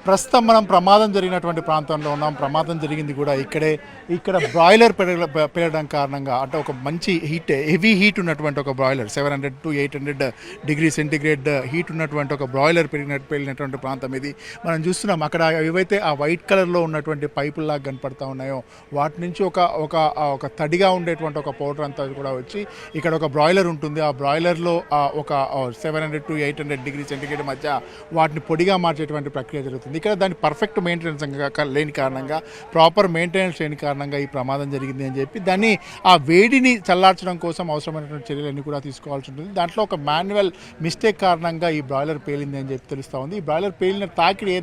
ప్రస్తుతం మనం ప్రమాదం జరిగినటువంటి ప్రాంతంలో ఉన్నాం. ప్రమాదం జరిగింది కూడా ఇక్కడ బ్రాయిలర్ పెరగడం కారణంగా అంటే ఒక మంచి హెవీ హీట్ ఉన్నటువంటి ఒక broiler 700 to 800 degree centigrade heat ఉన్నటువంటి ఒక బ్రాయిలర్ పెరిగినటువంటి ప్రాంతం ఇది. మనం చూస్తున్నాం అక్కడ ఏవైతే ఆ వైట్ కలర్లో ఉన్నటువంటి పైపుల్లాగా కనపడతా ఉన్నాయో వాటి నుంచి ఒక తడిగా ఉండేటువంటి ఒక పౌడర్ అంతా కూడా వచ్చి ఇక్కడ ఒక బ్రాయిలర్ ఉంటుంది. ఆ బ్రాయిలర్లో ఒక 700 to 800 డిగ్రీ సెంటిగ్రేడ్ మధ్య వాటిని పొడిగా మార్చేటువంటి ప్రక్రియ జరుగుతుంది. ఇక్కడ దాని పర్ఫెక్ట్ మెయింటెనెన్స్ లేని కారణంగా, ప్రాపర్ మెయింటెనెన్స్ లేని కారణంగా ఈ ప్రమాదం జరిగింది అని చెప్పి దాన్ని ఆ వేడిని చల్లార్చడం కోసం అవసరమైనటువంటి చర్యలన్నీ కూడా తీసుకోవాల్సి ఉంటుంది. దాంట్లో ఒక మాన్యువల్ మిస్టేక్ కారణంగా ఈ బ్రాయిలర్ పేలింది అని చెప్పి తెలుస్తూ ఉంది. ఈ బ్రాయిలర్ పేలిన తాకిడి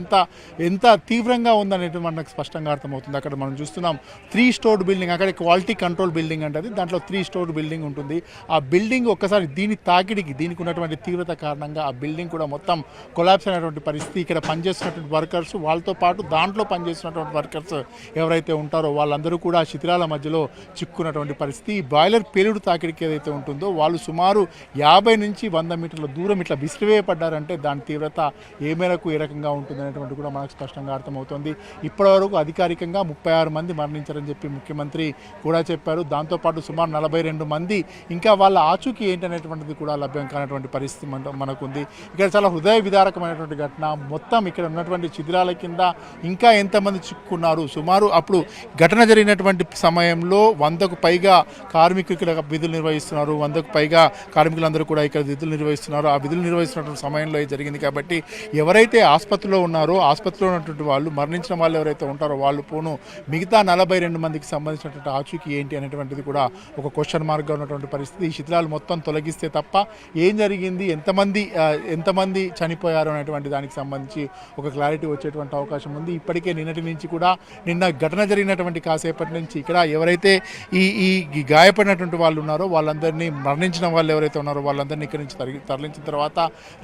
ఎంత తీవ్రంగా ఉందనేది మనకు స్పష్టంగా అర్థమవుతుంది. అక్కడ మనం చూస్తున్నాం 3 స్టోర్డ్ బిల్డింగ్, అక్కడ క్వాలిటీ కంట్రోల్ బిల్డింగ్ అంటే దాంట్లో 3 స్టోర్డ్ బిల్డింగ్ ఉంటుంది. ఆ బిల్డింగ్ ఒక్కసారి దీనికి ఉన్నటువంటి తీవ్రత కారణంగా ఆ బిల్డింగ్ కూడా మొత్తం కొలాప్స్ అయినటువంటి పరిస్థితి. ఇక్కడ పనిచేస్తున్నటువంటి వర్కర్స్, వాళ్ళతో పాటు దాంట్లో పనిచేస్తున్నటువంటి వర్కర్స్ ఎవరైతే ఉంటారో వాళ్ళందరూ కూడా శిథిలాల మధ్యలో చిక్కున్నటువంటి పరిస్థితి. ఈ బాయిలర్ పేలుడు తాకిడికి ఏదైతే ఉంటుందో వాళ్ళు సుమారు 50 నుంచి 100 మీటర్ల దూరం ఇట్లా విసిరివేయబడ్డారంటే దాని తీవ్రత ఏ మేరకు ఏ రకంగా ఉంటుందనేటువంటి కూడా మనకు స్పష్టంగా అర్థమవుతుంది. ఇప్పటివరకు అధికారికంగా 36 మంది మరణించారని చెప్పి ముఖ్యమంత్రి కూడా చెప్పారు. దాంతోపాటు సుమారు 42 మంది ఇంకా వాళ్ళ ఆచూకీ ఏంటనేటువంటిది కూడా లభ్యం కానటువంటి పరిస్థితి మనకుంది. ఇక్కడ చాలా హృదయ విదారకమైనటువంటి ఘటన. మొత్తం ఇక్కడ ఉన్నటువంటి శిథిలాల కింద ఇంకా ఎంతమంది చిక్కున్నారు. సుమారు అప్పుడు ఘటన జరిగినటువంటి సమయంలో 100కు పైగా కార్మికులు ఇక్కడ విధులు నిర్వహిస్తున్నారు. 100కు పైగా కార్మికులందరూ కూడా ఇక్కడ విధులు నిర్వహిస్తున్నారు. ఆ విధులు నిర్వహిస్తున్నటువంటి సమయంలో ఇది జరిగింది కాబట్టి ఎవరైతే ఆసుపత్రిలో ఉన్నారో, ఆసుపత్రిలో ఉన్నటువంటి వాళ్ళు, మరణించిన వాళ్ళు ఎవరైతే ఉంటారో వాళ్ళు పోను మిగతా 42 మందికి సంబంధించినటువంటి ఆచూకీ ఏంటి అనేటువంటిది కూడా ఒక క్వశ్చన్ మార్క్గా ఉన్నటువంటి పరిస్థితి. ఈ శిథిలాలు మొత్తం తొలగిస్తే తప్ప ఏం జరిగింది, ఎంతమంది చనిపోయారు అనేటువంటి దానికి సంబంధించి ఒక క్లారిటీ వచ్చేటువంటి అవకాశం ఉంది. ఇప్పటికే నిన్న ఘటన జరిగినటువంటి కాసేపటి నుంచి ఇక్కడ ఎవరైతే ఈ గాయపడినటువంటి వాళ్ళు ఉన్నారో వాళ్ళందరినీ, మరణించిన వాళ్ళు ఎవరైతే ఉన్నారో వాళ్ళందరినీ ఇక్కడి నుంచి తరలించిన తర్వాత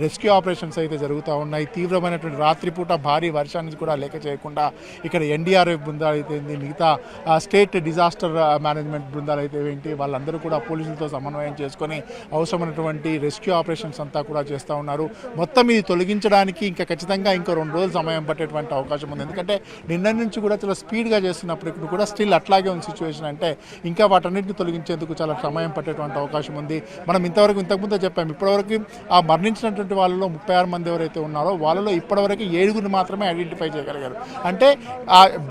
రెస్క్యూ ఆపరేషన్స్ అయితే జరుగుతూ ఉన్నాయి. తీవ్రమైనటువంటి రాత్రిపూట భారీ వర్షాన్ని కూడా లెక్క చేయకుండా ఇక్కడ ఎన్డీఆర్ఎఫ్ బృందాలు అయితే మిగతా స్టేట్ డిజాస్టర్ మేనేజ్మెంట్ బృందాలు అయితే ఏంటి వాళ్ళందరూ కూడా పోలీసులతో సమన్వయం చేసుకొని అవసరమైనటువంటి రెస్క్యూ ఆపరేషన్స్ అంతా కూడా చేస్తూ ఉన్నారు. మొత్తం ఇది తొలగించడానికి ఇంకా ఖచ్చితంగా ఇంకో 2 రోజులు సమయం పట్టేటువంటి అవకాశం ఉంది. ఎందుకంటే నిన్న నుంచి కూడా చాలా స్పీడ్గా చేస్తున్నప్పటికీ కూడా స్టిల్ అట్లాగే ఉంది సిచ్యువేషన్. అంటే ఇంకా వాటన్నిటిని తొలగించేందుకు చాలా సమయం పట్టేటువంటి అవకాశం ఉంది. మనం ఇంతకుముందే చెప్పాము, ఇప్పటివరకు ఆ మరణించినటువంటి వాళ్ళలో 36 మంది ఎవరైతే ఉన్నారో వాళ్ళలో ఇప్పటివరకు 7 మాత్రమే ఐడెంటిఫై చేయగలిగారు. అంటే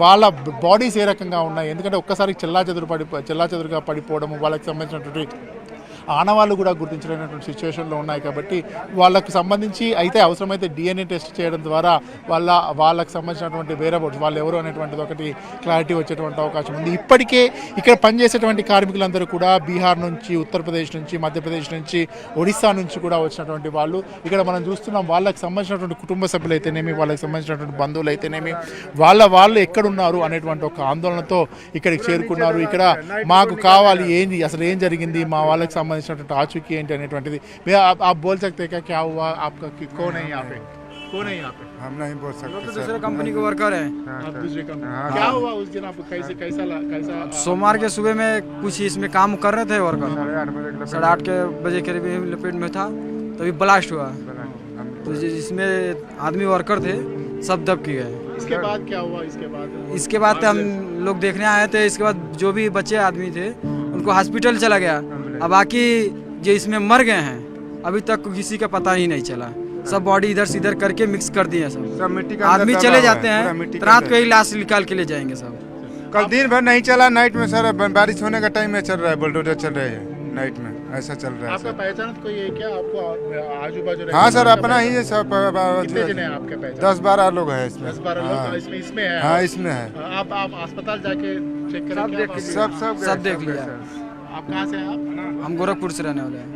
వాళ్ళ బాడీస్ ఏ రకంగా ఉన్నాయి, ఎందుకంటే ఒక్కసారి చెల్లాచెదురుగా పడిపోవడము, వాళ్ళకి సంబంధించినటువంటి ఆనవాళ్ళు కూడా గుర్తించలేనటువంటి సిచ్యువేషన్లో ఉన్నాయి. కాబట్టి వాళ్ళకు సంబంధించి అయితే అవసరమైతే DNA టెస్ట్ చేయడం ద్వారా వాళ్ళకి సంబంధించినటువంటి వేరబౌట్స్ వాళ్ళు ఎవరు అనేటువంటిది ఒకటి క్లారిటీ వచ్చేటువంటి అవకాశం ఉంది. ఇప్పటికే ఇక్కడ పనిచేసేటువంటి కార్మికులందరూ కూడా బీహార్ నుంచి, ఉత్తరప్రదేశ్ నుంచి, మధ్యప్రదేశ్ నుంచి, ఒడిస్సా నుంచి కూడా వచ్చినటువంటి వాళ్ళు ఇక్కడ మనం చూస్తున్నాం. వాళ్ళకి సంబంధించినటువంటి కుటుంబ సభ్యులు అయితేనేమి, వాళ్ళకి సంబంధించినటువంటి బంధువులు అయితేనేమి వాళ్ళు ఎక్కడున్నారు అనేటువంటి ఒక ఆందోళనతో ఇక్కడికి చేరుకున్నారు. ఇక్కడ మాకు కావాలి, అసలు ఏం జరిగింది, మా వాళ్ళకి సంబంధించినటువంటి ఆచూకీ ఏంటి అనేటువంటిది. आप बोल सकते हैं क्या हुआ, आपका कौन है यहाँ पे? हम नहीं बोल सकते। दूसरे कंपनी के वर्कर है। आप दूसरे कंपनी, क्या हुआ उस दिन, आपको कैसा सोमवार के सुबह में कुछ इसमें काम कर रहे थे वर्कर, 8:30 के बजे के लपेट में था तभी ब्लास्ट हुआ। तो जिसमें आदमी वर्कर थे सब दब के गए। इसके बाद क्या हुआ? इसके बाद हम लोग देखने आए थे। इसके बाद जो भी बच्चे आदमी थे उनको हॉस्पिटल चला गया। अब बाकी जो इसमें मर गए हैं अभी तक किसी का पता ही नहीं चला। सब बॉडी इधर से इधर करके मिक्स कर दिए सब मिट्टी का आदमी चले जाते हैं, रात को ही लाश निकाल के ले जाएंगे सब। कल दिन भर नहीं चला, नाइट में सर बारिश होने का टाइम में चल रहा है, बुलडोजर चल रहे हैं नाइट में, ऐसा चल रहा है। आपका पहचान कोई है क्या? आपको आजू बाजू? हाँ सर, अपना ही है सब। कितने जने हैं आपके पहचान? 10-12 लोग हैं इसमें। 10-12 लोग इसमें है? हाँ इसमें है। आप अस्पताल जाके चेक करें? सब देख लिया। आप कहाँ से हैं? आप? हम गोरखपुर से रहने वाले हैं।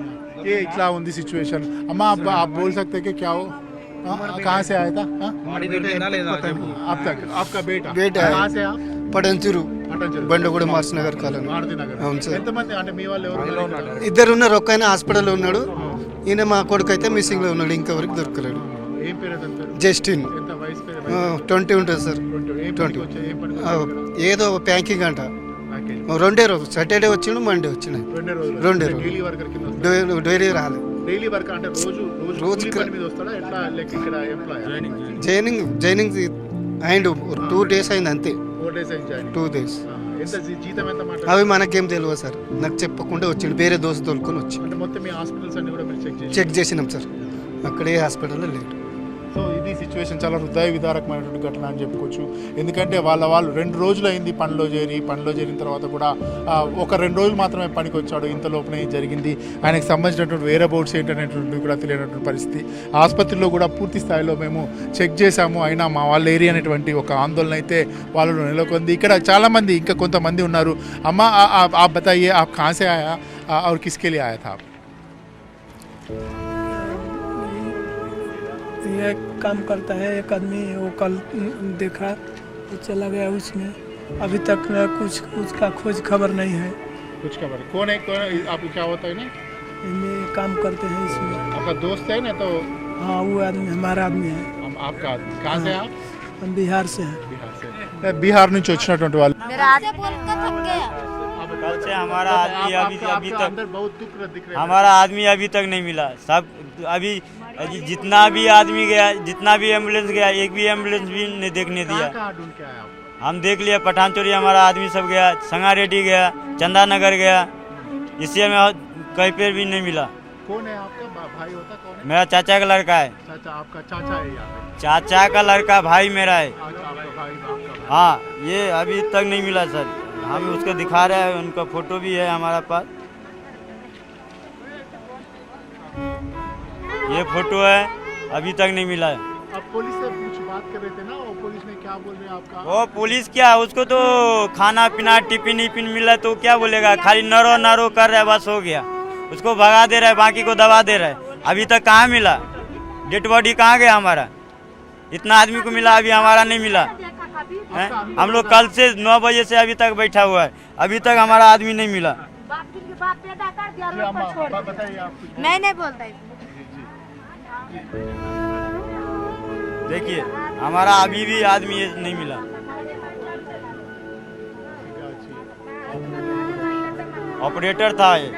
ये इतना उन्दी सिचुएशन। अम्मा आप बोल सकते हैं कि क्या हो, कहाँ से आया था? अब तक आपका बेटा कहाँ से? आप పడంచూరు బండగూడ మార్స్ నగర్ కాలనీ. అవును సార్. ఎంతమంది అంటే మీ వాళ్ళు ఎవరు? ఇద్దరు ఉన్నారు, ఒక్క ఆయన హాస్పిటల్లో ఉన్నాడు. ఈయన మా కొడుకు అయితే మిస్సింగ్లో ఉన్నాడు, ఇంకెవరికి దొరకలేడు. ఏం పేరు అతని? జస్టిన్. ఎంత వయసు? 20 ఉంటుంది సార్. 20. ఏదో ప్యాకింగ్ అంట. 2 రోజు సాటర్డే వచ్చిండు, మండే వచ్చినాయి. 2 రోజులు డైలీ రాలేదు. డైలీ వర్క్ అంటే రోజు రోజు కూలీ పని మీద వస్తాడా ఎట్లా లైక్ ఇక్కడ ఎంప్లాయ్ జైనింగ్ అండ్ 2 days అయింది అంతే. 4 days అయింది జాయిన్. 2 days. ఎంత జీతం ఎంత మాట? అవి మనకేం తెలియదు సార్, నాకు చెప్పకుండా వచ్చిండు, వేరే దోస్తు తోలుకొని వచ్చి అంటే మొత్తం మీ హాస్పిటల్స్ అన్ని కూడా మీరు చెక్ చేసినాం సార్, అక్కడే హాస్పిటల్లో లేట్. సో ఇది సిచ్యువేషన్ చాలా హృదయ విదారకమైనటువంటి ఘటన అని చెప్పుకోవచ్చు. ఎందుకంటే వాళ్ళు 2 రోజులు అయింది పనిలో చేరిన తర్వాత కూడా ఒక 2 రోజులు మాత్రమే పనికి వచ్చాడు, ఇంత లోపలే జరిగింది. ఆయనకు సంబంధించినటువంటి వేరే బోర్డ్స్ ఏంటనేటువంటివి కూడా తెలియనటువంటి పరిస్థితి. ఆసుపత్రిలో కూడా పూర్తి స్థాయిలో మేము చెక్ చేశాము, అయినా మా వాళ్ళ ఏరియా అనేటువంటి ఒక ఆందోళన అయితే వాళ్ళలో నెలకొంది. ఇక్కడ చాలామంది ఇంకా కొంతమంది ఉన్నారు. అమ్మ आप बताइए आप कहाँ से आया और किसके लिए आया था आप? ये काम करता है एक आदमी, वो कल देखा वो चला गया उसमें, अभी तक उसका खोज खबर नहीं है। कुछ खबर कौन है आपको क्या होता है ना? ये काम करते हैं इसमें। आपका दोस्त है ना? तो हाँ वो आदमी हमारा आदमी है। आपका आदमी कहाँ से आप? हम बिहार से हैं। बिहार నుంచి వచ్చినటువంటి వాళ్ళు. मेरा आगे बोल कर थक गया। कल से हमारा आदमी अभी तक अंदर बहुत दुख दिख रहा है. हमारा आदमी अभी तक नहीं मिला। सब अभी जितना भी आदमी गया, जितना भी एम्बुलेंस गया, एक भी एम्बुलेंस भी नहीं देखने दिया। कहाँ ढूंढ के आए आप? हम देख लिया, पठानचोरी हमारा आदमी सब गया, संगारेड्डी गया, चंदा नगर गया, इससे में कहीं पर भी नहीं मिला। कौन है आपका भाई होता कौन है? मेरा चाचा का लड़का है। चाचा आपका चाचा है यहाँ पे? चाचा का लड़का भाई मेरा है। अच्छा आपका भाई आपका भाई. हाँ, ये अभी तक नहीं मिला सर। हम उसको दिखा रहे हैं, उनका फोटो भी है हमारे पास। ये फोटो है, अभी तक नहीं मिला है। अब पुलिस से कुछ बात कर रहे थे ना, वो पुलिस ने क्या बोल रहे हैं आपका? वो पुलिस क्या, उसको तो खाना पीना टिफिन इफिन मिला तो क्या बोलेगा, खाली नरो कर रहा है, बस हो गया। उसको भगा दे रहा है, बाकी को दबा दे रहा है। अभी तक कहाँ मिला? डेड बॉडी कहाँ गया हमारा? इतना आदमी को मिला, अभी हमारा नहीं मिला है। हम लोग कल से 9 बजे से अभी तक बैठा हुआ है, अभी तक हमारा आदमी नहीं मिला। बताइए आप कुछ. मैं नहीं बोलता इसमें। देखिए हमारा अभी भी आदमी नहीं मिला। ऑपरेटर था ये,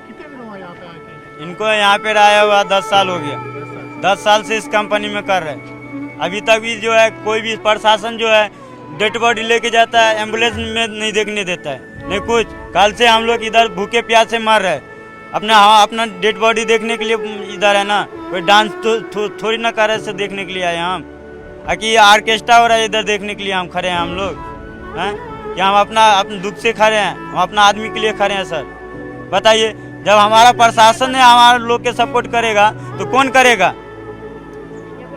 कितने दिन हुआ यहाँ पे आए थे? इनको यहाँ पे आया हुआ 10 साल हो गया। 10 साल से इस कंपनी में कर रहे हैं। अभी तक भी जो है कोई भी प्रशासन जो है डेड बॉडी लेके जाता है, एम्बुलेंस में नहीं देखने देता है, नहीं कुछ। कल से हम लोग इधर भूखे प्यासे मर रहे हैं। अपना डेड बॉडी देखने के लिए इधर है ना, कोई डांस तो थोड़ी ना कर रहे से देखने के लिए आए हम। कि ऑर्केस्ट्रा हो रहा है इधर देखने के लिए हम खड़े हैं हम लोग हैं, कि हम अपना दुख से खड़े हैं, हम अपना आदमी के लिए खड़े हैं सर। बताइए, जब हमारा प्रशासन है हमारे लोग के सपोर्ट करेगा तो कौन करेगा?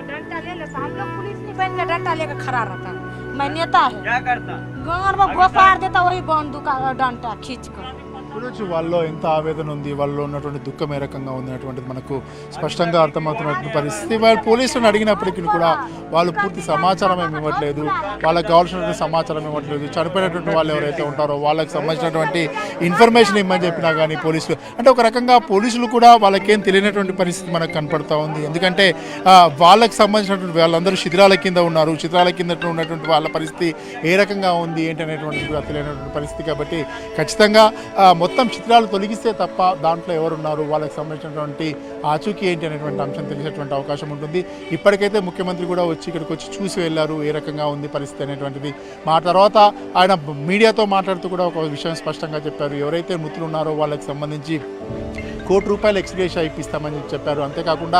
डंडा ले लेता, हम लोग पुलिस नहीं बन के डंडा लेकर खड़ा रहता। मैं नेता है, क्या करता? गांव में गोफाड़ देता, वही बंदूक का डंडा खींच कर। చూడొచ్చు వాళ్ళలో ఎంత ఆవేదన ఉంది, వాళ్ళలో ఉన్నటువంటి దుఃఖం ఏ రకంగా ఉంది అనేటువంటిది మనకు స్పష్టంగా అర్థమవుతున్నటువంటి పరిస్థితి. వాళ్ళు పోలీసులను అడిగినప్పటికీ కూడా వాళ్ళు పూర్తి సమాచారం ఏమి ఇవ్వట్లేదు, వాళ్ళకి కావాల్సినటువంటి సమాచారం ఇవ్వట్లేదు. చనిపోయినటువంటి వాళ్ళు ఎవరైతే ఉంటారో వాళ్ళకి సంబంధించినటువంటి ఇన్ఫర్మేషన్ ఇవ్వమని చెప్పినా కానీ పోలీసులు అంటే ఒక రకంగా పోలీసులు కూడా వాళ్ళకేం తెలియనటువంటి పరిస్థితి మనకు కనపడుతూ ఉంది. ఎందుకంటే వాళ్ళకి సంబంధించినటువంటి వాళ్ళందరూ శిథిరాల కింద ఉన్నారు, శిథిరాల కింద ఉన్నటువంటి వాళ్ళ పరిస్థితి ఏ రకంగా ఉంది ఏంటి అనేటువంటిది కూడా తెలియనటువంటి పరిస్థితి. కాబట్టి ఖచ్చితంగా మొత్తం చిత్రాలు తొలగిస్తే తప్ప దాంట్లో ఎవరున్నారు, వాళ్ళకి సంబంధించినటువంటి ఆచూకీ ఏంటి అనేటువంటి అంశం తెలిసేటువంటి అవకాశం ఉంటుంది. ఇప్పటికైతే ముఖ్యమంత్రి కూడా ఇక్కడికి వచ్చి చూసి వెళ్ళారు ఏ రకంగా ఉంది పరిస్థితి అనేటువంటిది. మా తర్వాత ఆయన మీడియాతో మాట్లాడుతూ కూడా ఒక విషయం స్పష్టంగా చెప్పారు. ఎవరైతే మృతులు ఉన్నారో వాళ్ళకి సంబంధించి ₹1,00,00,000 ఎక్స్గ్రేషియా ఇప్పిస్తామని చెప్పారు. అంతేకాకుండా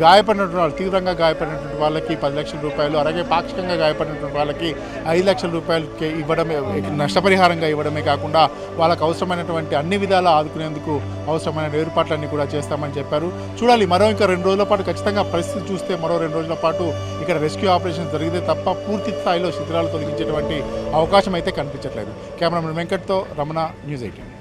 గాయపడినటువంటి వాళ్ళు, తీవ్రంగా గాయపడినటువంటి వాళ్ళకి ₹10,00,000, అలాగే పాక్షికంగా గాయపడినటువంటి వాళ్ళకి ₹5,00,000 ఇవ్వడమే, నష్టపరిహారంగా ఇవ్వడమే కాకుండా వాళ్ళకు అవసరమైనటువంటి అన్ని విధాలా ఆదుకునేందుకు అవసరమైన ఏర్పాట్లన్నీ కూడా చేస్తామని చెప్పారు. చూడాలి, మరో ఇంకా 2 రోజుల పాటు ఖచ్చితంగా పరిస్థితి చూస్తే మరో 2 రోజుల పాటు ఇక్కడ రెస్క్యూ ఆపరేషన్ జరిగితే తప్ప పూర్తి స్థాయిలో శిథిరాలు తొలగించేటువంటి అవకాశం అయితే కనిపించట్లేదు. కెమెరామెన్ వెంకట్తో రమణ, న్యూస్ 18.